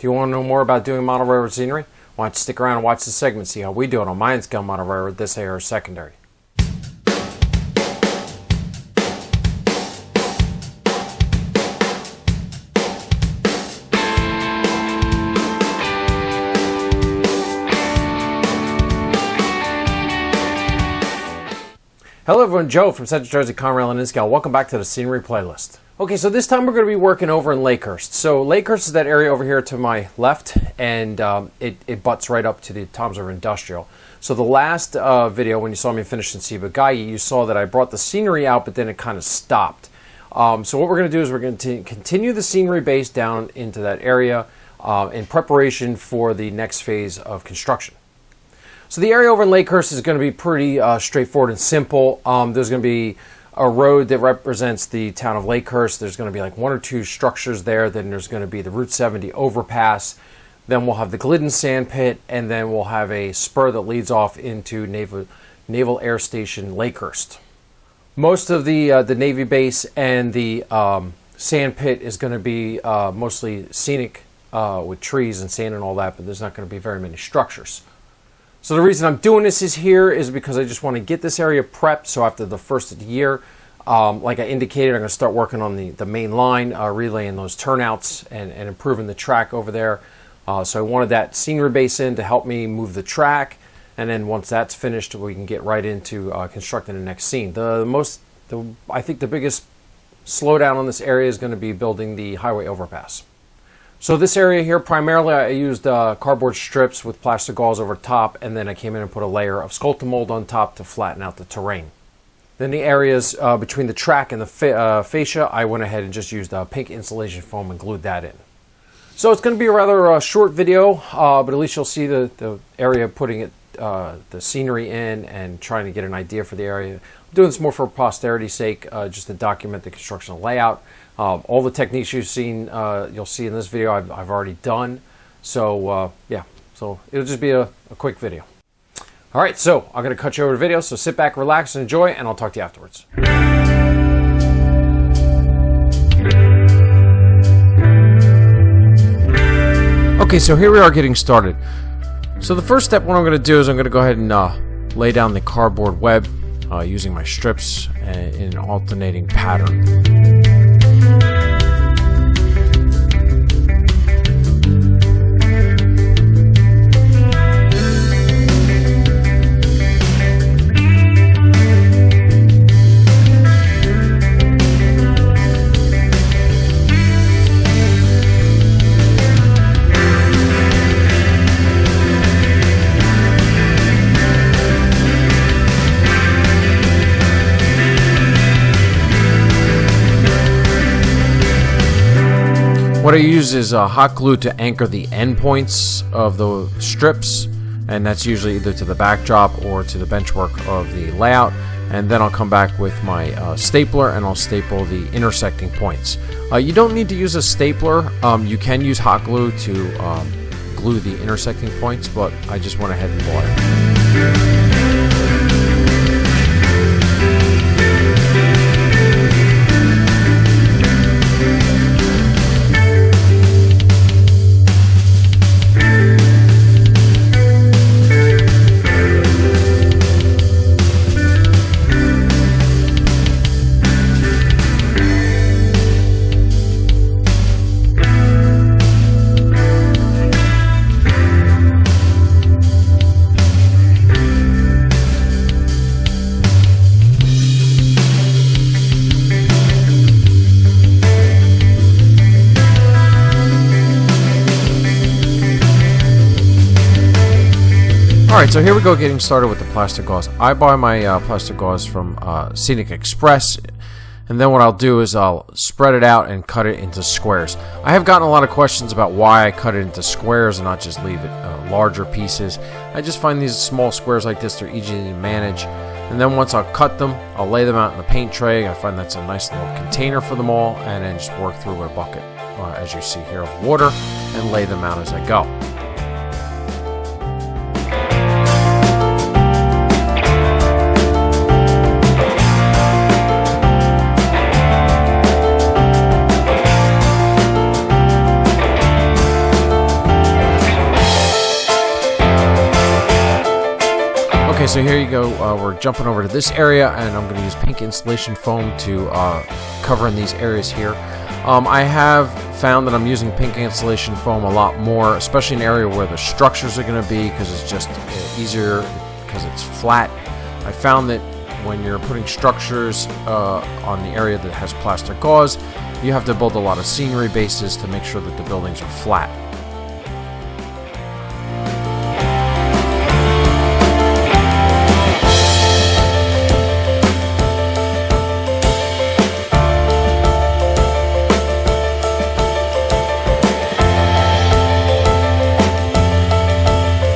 Do you want to know more about doing model railroad scenery? Why don't you stick around and watch the segment, see how we do it on my scale model railroad, this AR secondary. Hello everyone, Joe from Central Jersey Conrail and InScale. Welcome back to the scenery playlist. Okay, so this time we're going to be working over in Lakehurst. So Lakehurst is that area over here to my left, and it butts right up to the Toms River Industrial. So the last video, when you saw me finish in Ciba-Geigy, you saw that I brought the scenery out, but then it kind of stopped. So what we're going to do is we're going to continue the scenery base down into that area in preparation for the next phase of construction. So the area over in Lakehurst is going to be pretty straightforward and simple. There's going to be a road that represents the town of Lakehurst. There's going to be like one or two structures there. Then there's going to be the Route 70 overpass. Then we'll have the Glidden sand pit, and then we'll have a spur that leads off into Naval Air Station Lakehurst. Most of the Navy base and the sand pit is going to be mostly scenic with trees and sand and all that, but there's not going to be very many structures. So the reason I'm doing this is because I just want to get this area prepped. So after the first of the year, like I indicated, I'm going to start working on the main line, relaying those turnouts and improving the track over there. So I wanted that scenery base in to help me move the track. And then once that's finished, we can get right into constructing the next scene. I think the biggest slowdown on this area is going to be building the highway overpass. So this area here, primarily I used cardboard strips with plastic gauze over top, and then I came in and put a layer of Sculptamold on top to flatten out the terrain. Then the areas between the track and the fascia, I went ahead and just used pink insulation foam and glued that in. So it's going to be a rather short video, but at least you'll see the area putting the scenery in and trying to get an idea for the area. I'm doing this more for posterity's sake, just to document the construction layout. All the techniques you've seen, you'll see in this video, I've already done. So yeah, so it'll just be a quick video. All right, so I'm going to cut you over the video. So sit back, relax, and enjoy, and I'll talk to you afterwards. Okay, so here we are getting started. So the first step, what I'm going to do is I'm going to go ahead and lay down the cardboard web using my strips in an alternating pattern. What I use is hot glue to anchor the end points of the strips, and that's usually either to the backdrop or to the benchwork of the layout. And then I'll come back with my stapler and I'll staple the intersecting points. You don't need to use a stapler. You can use hot glue to glue the intersecting points, but I just went ahead and bought it. Alright, so here we go getting started with the plastic gauze. I buy my plastic gauze from Scenic Express, and then what I'll do is I'll spread it out and cut it into squares. I have gotten a lot of questions about why I cut it into squares and not just leave it larger pieces. I just find these small squares like this, they're easy to manage. And then once I'll cut them, I'll lay them out in the paint tray. I find that's a nice little container for them all, and then just work through a bucket, as you see here, of water, and lay them out as I go. so here you go. We're jumping over to this area, and I'm going to use pink insulation foam to cover in these areas here. I have found that I'm using pink insulation foam a lot more, especially in an area where the structures are going to be, because it's just easier because it's flat. I found that when you're putting structures on the area that has plaster gauze, you have to build a lot of scenery bases to make sure that the buildings are flat.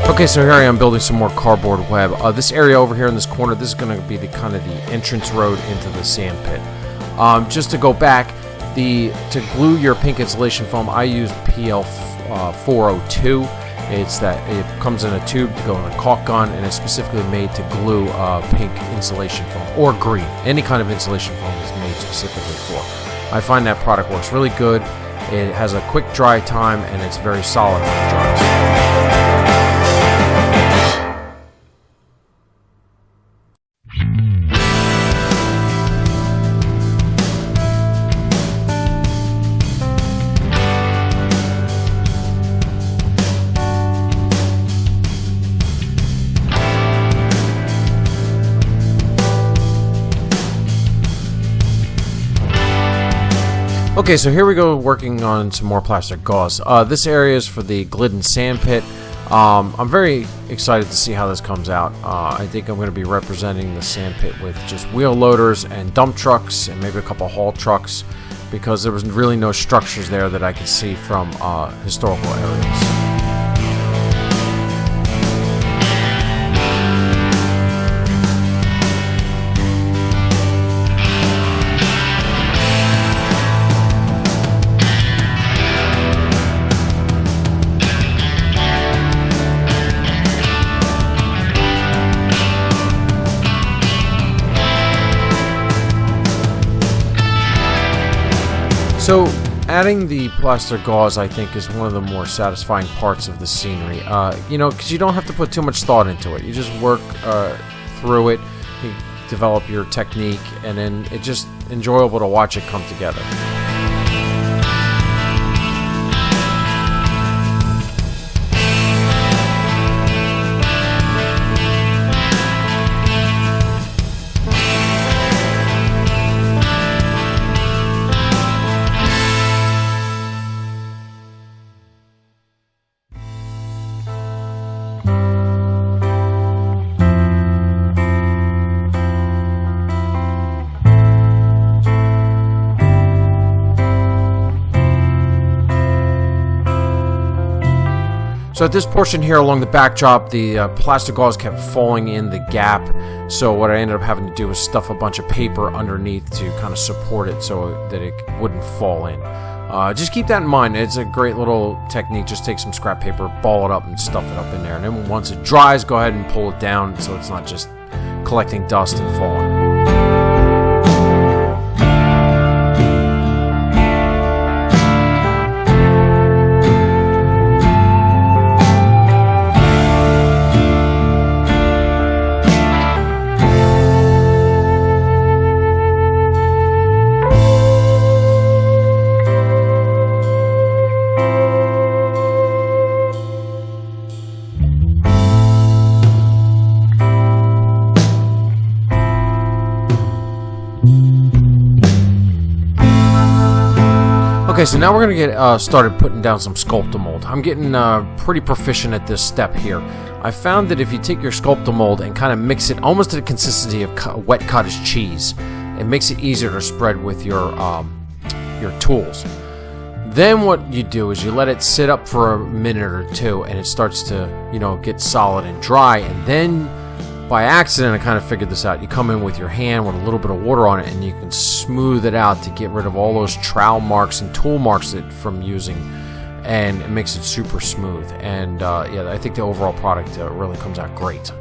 Okay, so here I am building some more cardboard web. This area over here in this corner, this is going to be the kind of the entrance road into the sand pit. Just to go back, to glue your pink insulation foam, I use PL 402. It comes in a tube to go in a caulk gun, and it's specifically made to glue pink insulation foam, or green. Any kind of insulation foam is made specifically for. I find that product works really good. It has a quick dry time, and it's very solid when it dries. Okay, so here we go working on some more plastic gauze. This area is for the Glidden sand pit. I'm very excited to see how this comes out. I think I'm going to be representing the sand pit with just wheel loaders and dump trucks and maybe a couple haul trucks, because there was really no structures there that I could see from historical areas. So adding the plaster gauze, I think, is one of the more satisfying parts of the scenery. Because you don't have to put too much thought into it. You just work through it, you develop your technique, and then it's just enjoyable to watch it come together. So at this portion here along the backdrop, the plastic gauze kept falling in the gap. So what I ended up having to do was stuff a bunch of paper underneath to kind of support it so that it wouldn't fall in. Just keep that in mind. It's a great little technique. Just take some scrap paper, ball it up, and stuff it up in there. And then once it dries, go ahead and pull it down so it's not just collecting dust and falling. Okay, so now we're going to get started putting down some Sculptamold. I'm getting pretty proficient at this step here. I found that if you take your Sculptamold and kind of mix it almost to the consistency of wet cottage cheese, it makes it easier to spread with your tools. Then what you do is you let it sit up for a minute or two, and it starts to, get solid and dry, and then by accident, I kind of figured this out. You come in with your hand with a little bit of water on it, and you can smooth it out to get rid of all those trowel marks and tool marks from using, and it makes it super smooth. And yeah, I think the overall product really comes out great.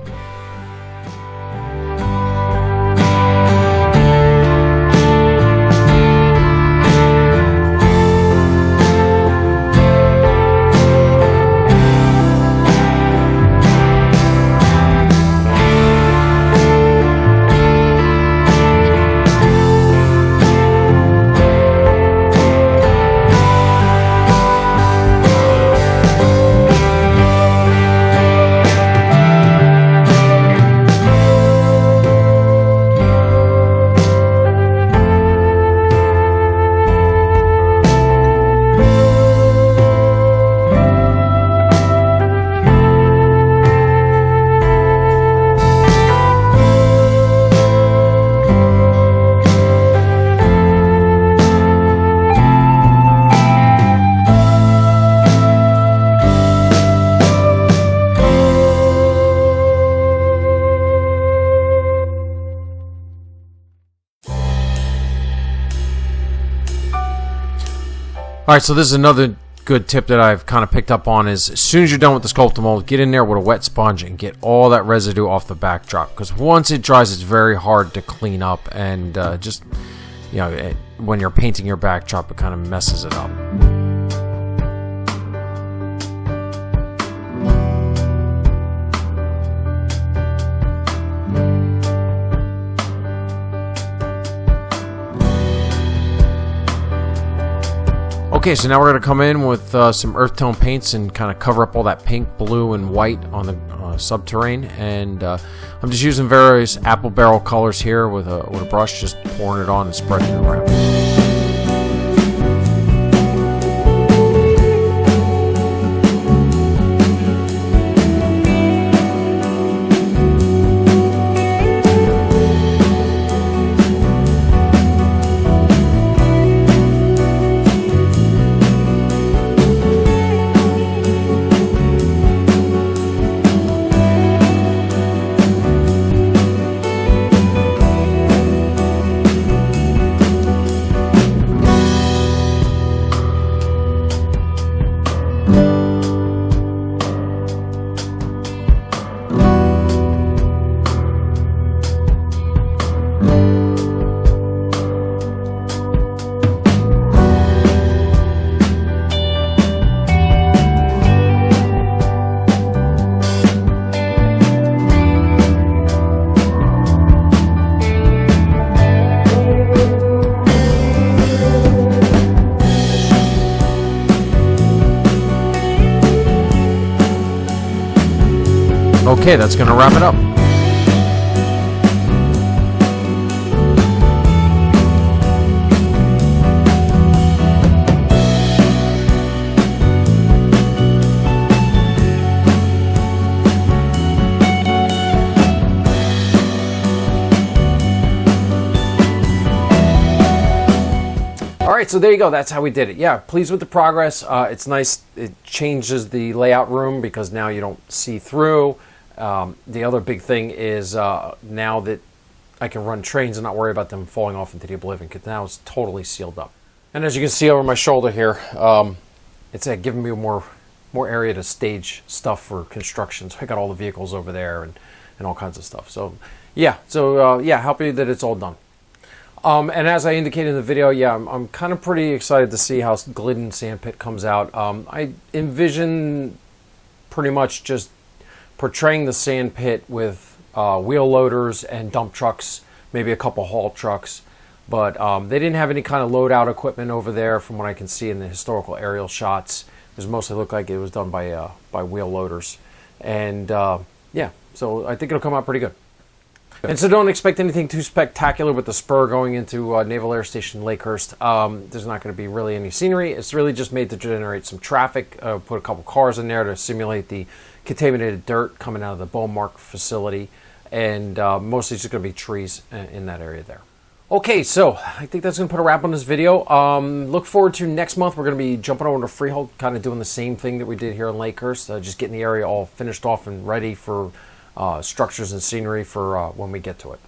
All right, so this is another good tip that I've kind of picked up on is as soon as you're done with the sculpting mold, get in there with a wet sponge and get all that residue off the backdrop, because once it dries, it's very hard to clean up, and just, you know, when you're painting your backdrop, it kind of messes it up. Okay, so now we're going to come in with some earth tone paints and kind of cover up all that pink, blue, and white on the subterrane. And I'm just using various apple barrel colors here with a brush, just pouring it on and spreading it around. Okay, that's going to wrap it up. Alright, so there you go. That's how we did it. Yeah, pleased with the progress. It's nice. It changes the layout room because now you don't see through. The other big thing is now that I can run trains and not worry about them falling off into the oblivion, because now it's totally sealed up. And as you can see over my shoulder here, it's giving me more area to stage stuff for construction. So I got all the vehicles over there and all kinds of stuff. So yeah, happy that it's all done. And as I indicated in the video, yeah, I'm kind of pretty excited to see how Glidden Sandpit comes out. I envision pretty much just portraying the sand pit with wheel loaders and dump trucks, maybe a couple haul trucks, but they didn't have any kind of load out equipment over there from what I can see in the historical aerial shots. It mostly looked like it was done by wheel loaders, and yeah, so I think it'll come out pretty good. And so don't expect anything too spectacular with the spur going into Naval Air Station Lakehurst. There's not going to be really any scenery. It's really just made to generate some traffic, put a couple cars in there to simulate the contaminated dirt coming out of the Beaumark facility, and mostly just going to be trees in that area there. Okay, so I think that's going to put a wrap on this video. Look forward to next month. We're going to be jumping over to Freehold, kind of doing the same thing that we did here in Lakehurst, just getting the area all finished off and ready for structures and scenery for when we get to it.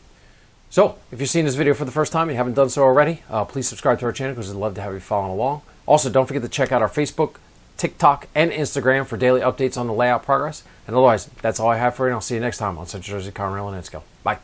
So, if you've seen this video for the first time and you haven't done so already, please subscribe to our channel because we'd love to have you following along. Also, don't forget to check out our Facebook, TikTok, and Instagram for daily updates on the layout progress. And otherwise, that's all I have for you, and I'll see you next time on Central Jersey, Conrail, and Innscale. Bye.